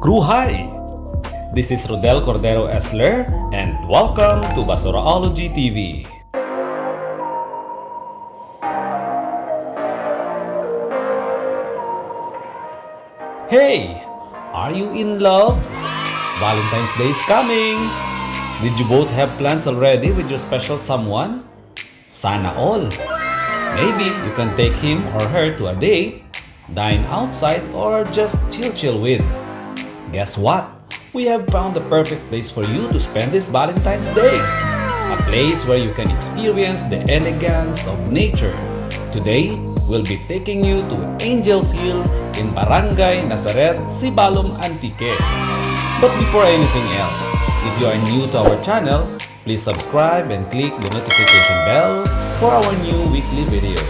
Crew hi! This is Rodel Cordero Esler and welcome to Basura-ology TV. Hey! Are you in love? Valentine's Day is coming! Did you both have plans already with your special someone? Sana all! Maybe you can take him or her to a date, dine outside, or just chill with. Guess what? We have found the perfect place for you to spend this Valentine's Day. A place where you can experience the elegance of nature. Today, we'll be taking you to Angel's Hill in Barangay Nazareth, Sibalom, Antique. But before anything else, if you are new to our channel, please subscribe and click the notification bell for our new weekly videos.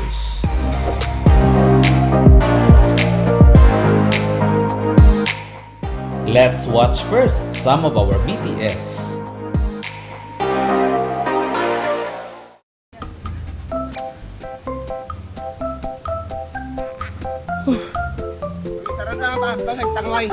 Let's watch first some of our BTS. Sarang ba? Nagtangoy.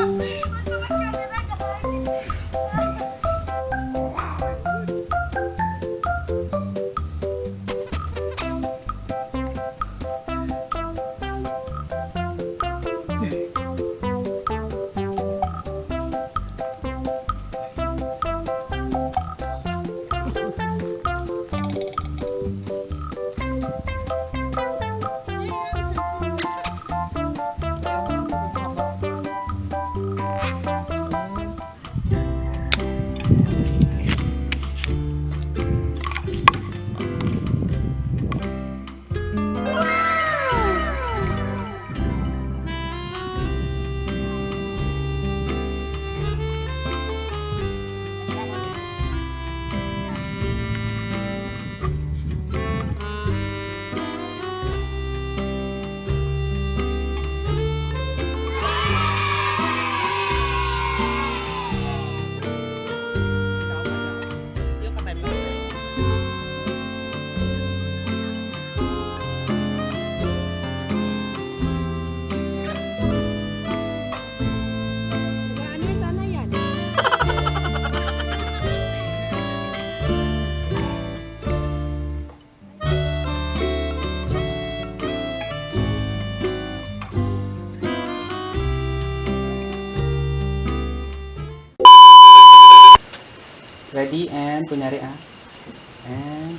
Ready and kunyari and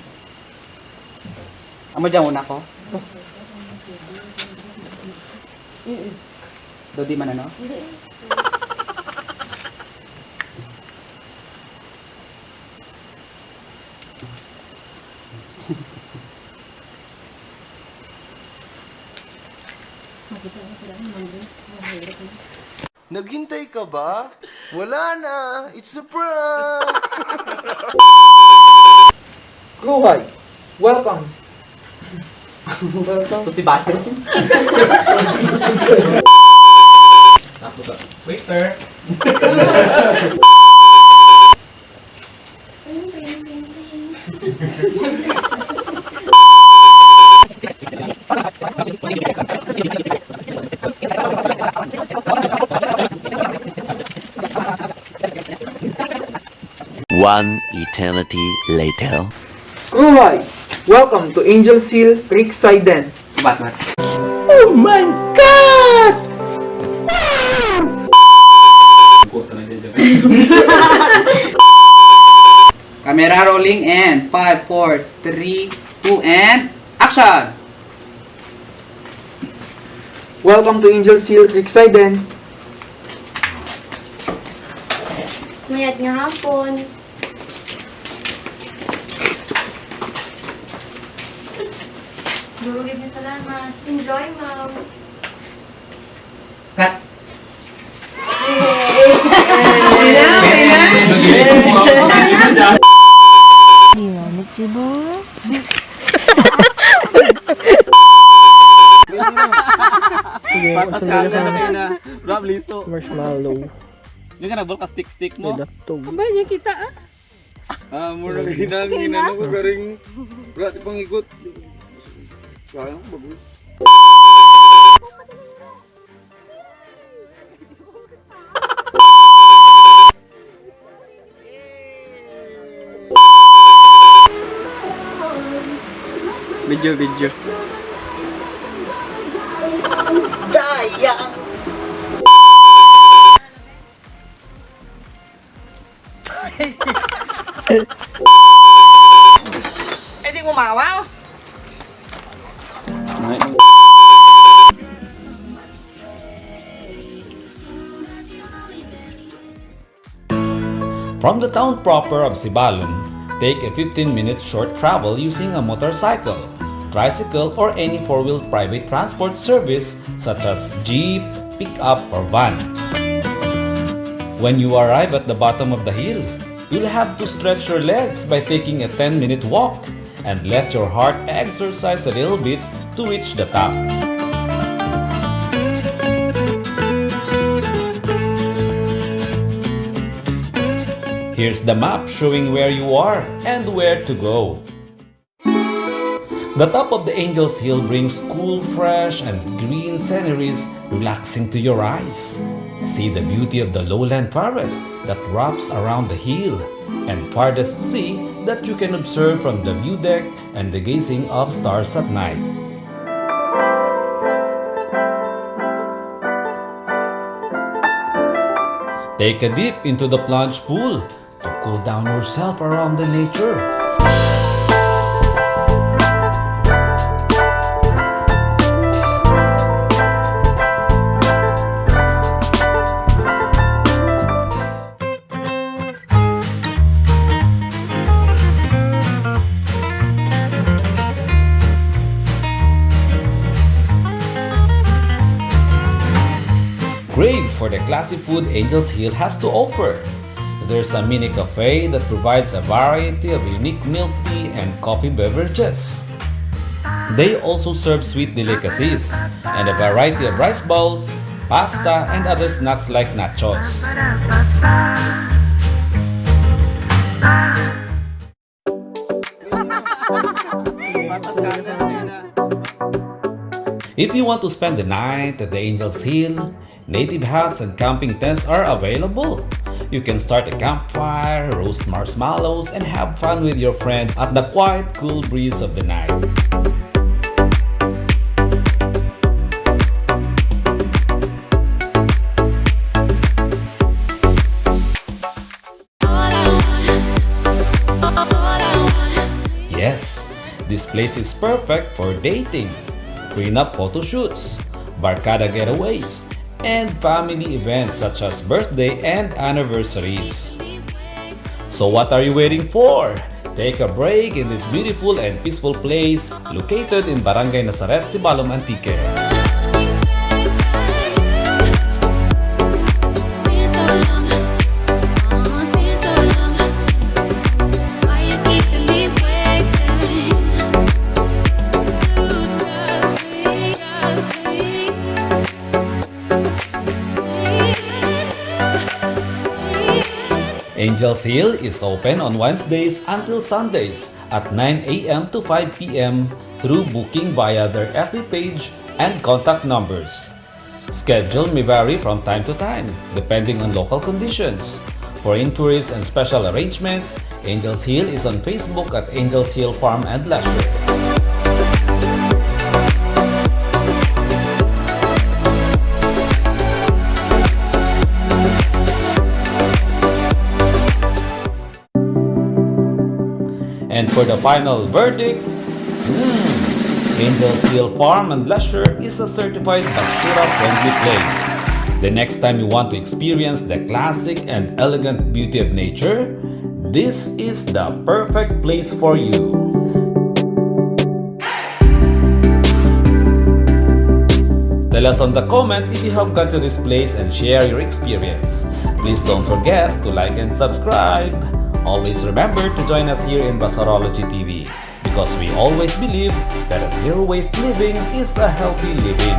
amo dyan una ko. Dodi man ano? Naghintay ka ba? Wala na. It's a prank. Kruhay, welcome. To si Bater. Waiter! One eternity later. Kruhay, welcome to Angel's Hill, Creekside Den. Bat. Oh my God! Camera rolling and 5, 4, 3, 2 and action! Welcome to Angel's Hill, Creekside Den. Mayat nga hapon. Durugin niyo salamat. Enjoy, ma'am. Cut! Patas ka na Rob Liso. Marshmallow. Yung ka na stick mo. Laptop. Banyak kita Mura hinangin ano ko garing brat pang ikot. Sayang bagus. Video. Hindi mo mawaw. From the town proper of Sibalom, take a 15-minute short travel using a motorcycle, tricycle, or any four-wheel private transport service such as jeep, pickup, or van. When you arrive at the bottom of the hill, you'll have to stretch your legs by taking a 10-minute walk and let your heart exercise a little bit to reach the top. Here's the map showing where you are and where to go. The top of the Angel's Hill brings cool, fresh, and green sceneries relaxing to your eyes. See the beauty of the lowland forest that wraps around the hill and farthest sea that you can observe from the view deck and the gazing of stars at night. Take a dip into the plunge pool to cool down yourself around the nature. Crave for the classy food Angel's Hill has to offer. There's a mini cafe that provides a variety of unique milk tea and coffee beverages. They also serve sweet delicacies and a variety of rice bowls, pasta, and other snacks like nachos. If you want to spend the night at the Angel's Hill, native huts and camping tents are available. You can start a campfire, roast marshmallows, and have fun with your friends at the quiet, cool breeze of the night. Yes, this place is perfect for dating, prenup photo shoots, barkada getaways, and family events such as birthday and anniversaries. So what are you waiting for? Take a break in this beautiful and peaceful place located in Barangay Nazareth, Sibalom, Antique. Angel's Hill is open on Wednesdays until Sundays at 9 a.m. to 5 p.m. through booking via their FB page and contact numbers. Schedule may vary from time to time, depending on local conditions. For inquiries and special arrangements, Angel's Hill is on Facebook at Angel's Hill Farm and Leisure. And for the final verdict, Angel's Hill Farm and Leisure is a certified BASURA-friendly place. The next time you want to experience the classic and elegant beauty of nature, this is the perfect place for you. Tell us on the comment if you have gone to this place and share your experience. Please don't forget to like and subscribe. Always remember to join us here in Basurology TV because we always believe that a zero-waste living is a healthy living.